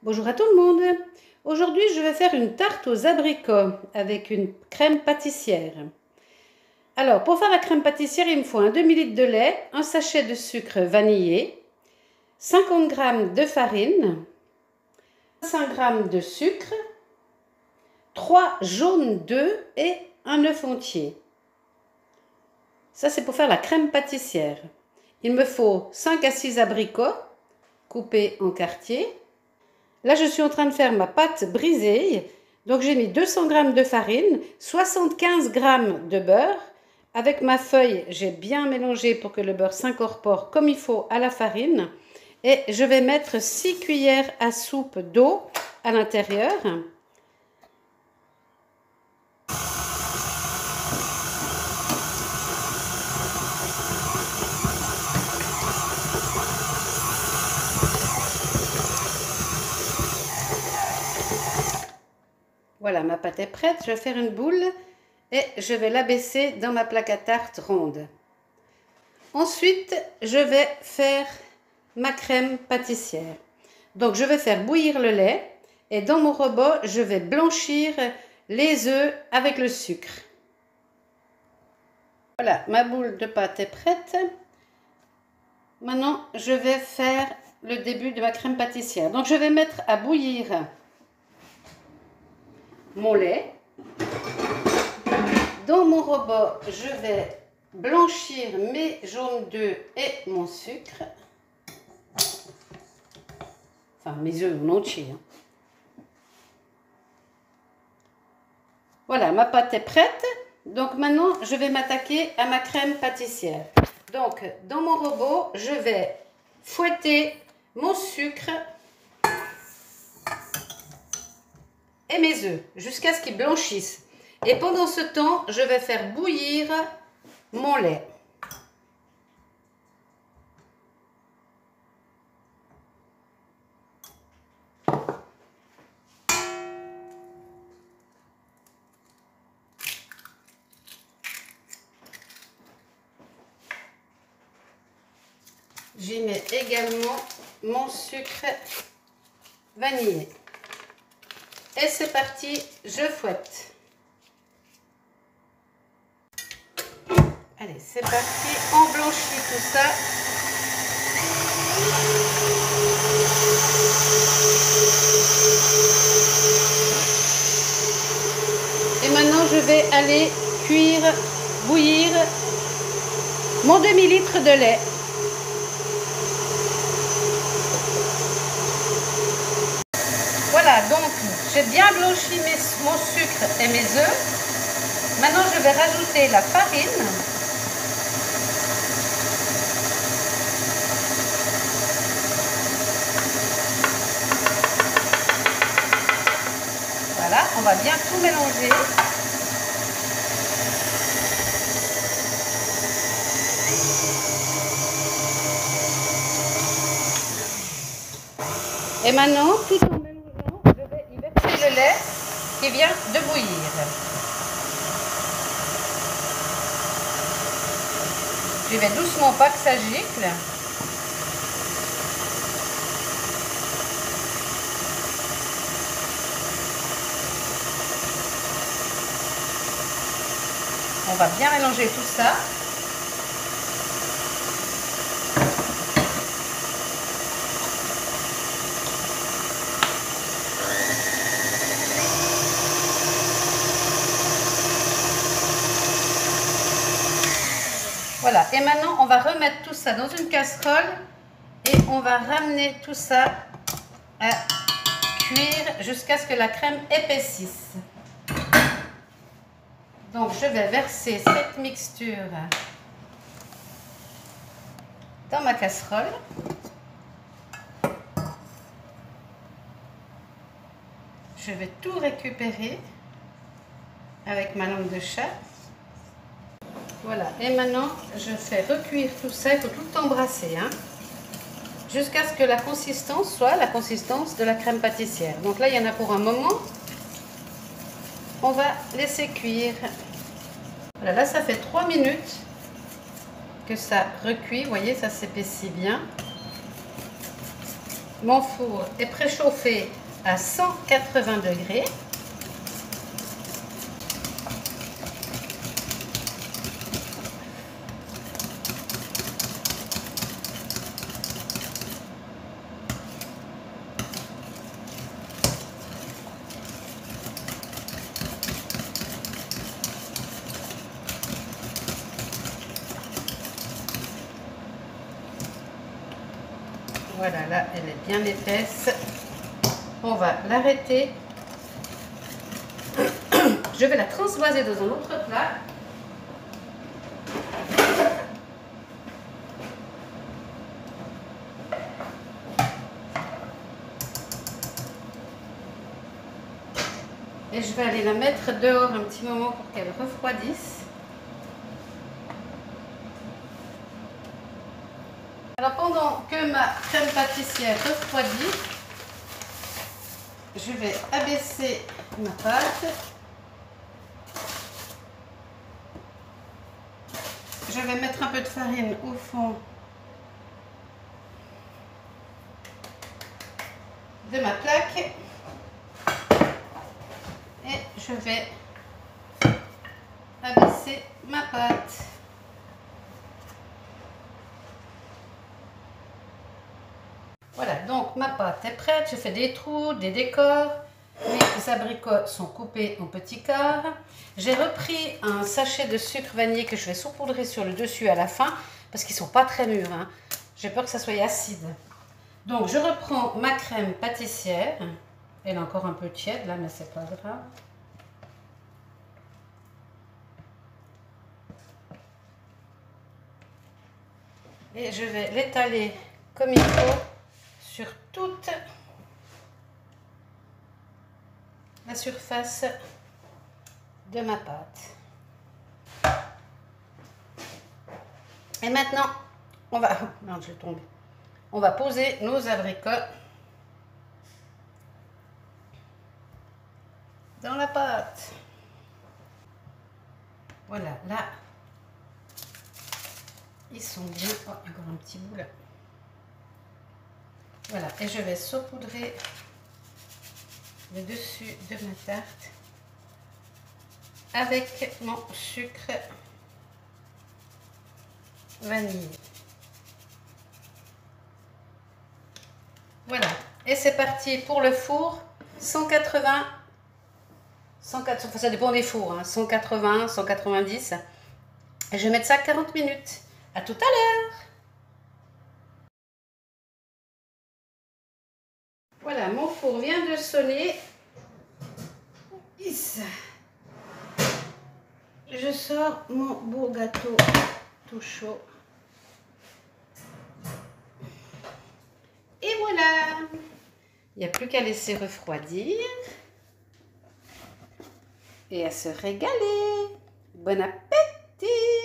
Bonjour à tout le monde. Aujourd'hui, je vais faire une tarte aux abricots avec une crème pâtissière. Alors, pour faire la crème pâtissière, il me faut un demi-litre de lait, un sachet de sucre vanillé, 50 g de farine, 5 g de sucre, 3 jaunes d'œufs et un œuf entier. Ça, c'est pour faire la crème pâtissière. Il me faut 5 à 6 abricots coupés en quartiers. Là, je suis en train de faire ma pâte brisée. Donc, j'ai mis 200 g de farine, 75 g de beurre. Avec ma feuille, j'ai bien mélangé pour que le beurre s'incorpore comme il faut à la farine. Et je vais mettre 6 cuillères à soupe d'eau à l'intérieur. Voilà, ma pâte est prête. Je vais faire une boule et je vais l'abaisser dans ma plaque à tarte ronde. Ensuite, je vais faire ma crème pâtissière. Donc, je vais faire bouillir le lait et dans mon robot, je vais blanchir les œufs avec le sucre. Voilà, ma boule de pâte est prête. Maintenant, je vais faire le début de ma crème pâtissière. Donc, je vais mettre à bouillir mon lait. Dans mon robot, je vais blanchir mes jaunes d'œufs et mon sucre. Enfin, mes œufs en entier. Voilà, ma pâte est prête. Donc maintenant, je vais m'attaquer à ma crème pâtissière. Donc, dans mon robot, je vais fouetter mon sucre et mes œufs jusqu'à ce qu'ils blanchissent. Et pendant ce temps, je vais faire bouillir mon lait. J'y mets également mon sucre vanillé. Et c'est parti, je fouette. Allez, c'est parti, on blanchit tout ça. Et maintenant, je vais aller cuire, bouillir mon demi-litre de lait. Voilà, donc j'ai bien blanchi mon sucre et mes œufs. Maintenant, je vais rajouter la farine. Voilà, on va bien tout mélanger. Et maintenant, tout en mélangeant, je vais y verser le lait qui vient de bouillir. Je vais doucement, pas que ça gicle. On va bien mélanger tout ça. Voilà, et maintenant on va remettre tout ça dans une casserole et on va ramener tout ça à cuire jusqu'à ce que la crème épaississe. Donc je vais verser cette mixture dans ma casserole. Je vais tout récupérer avec ma langue de chat. Voilà, et maintenant je fais recuire tout ça, il faut tout le temps brasser, jusqu'à ce que la consistance soit la consistance de la crème pâtissière. Donc là, il y en a pour un moment. On va laisser cuire. Voilà, là, ça fait 3 minutes que ça recuit. Vous voyez, ça s'épaissit bien. Mon four est préchauffé à 180 degrés. Voilà, là, elle est bien épaisse. On va l'arrêter. Je vais la transvaser dans un autre plat. Et je vais aller la mettre dehors un petit moment pour qu'elle refroidisse. Alors pendant que ma crème pâtissière refroidit, je vais abaisser ma pâte. Je vais mettre un peu de farine au fond de ma plaque. Et je vais abaisser ma pâte. Voilà, donc ma pâte est prête. Je fais des trous, des décors. Mes abricots sont coupés en petits quarts. J'ai repris un sachet de sucre vanillé que je vais saupoudrer sur le dessus à la fin parce qu'ils ne sont pas très mûrs, hein. J'ai peur que ça soit acide. Donc je reprends ma crème pâtissière. Elle est encore un peu tiède là, mais c'est pas grave. Et je vais l'étaler comme il faut sur toute la surface de ma pâte. Et maintenant, on va... Non, je vais tomber. On va poser nos abricots dans la pâte. Voilà, là, ils sont bien. Oh, encore un petit bout là. Voilà, et je vais saupoudrer le dessus de ma tarte avec mon sucre vanille. Voilà, et c'est parti pour le four. 180, ça dépend des fours, hein, 180, 190. Et je vais mettre ça 40 minutes. À tout à l'heure. Voilà, mon four vient de sonner. Je sors mon beau gâteau tout chaud. Et voilà. Il n'y a plus qu'à laisser refroidir et à se régaler. Bon appétit!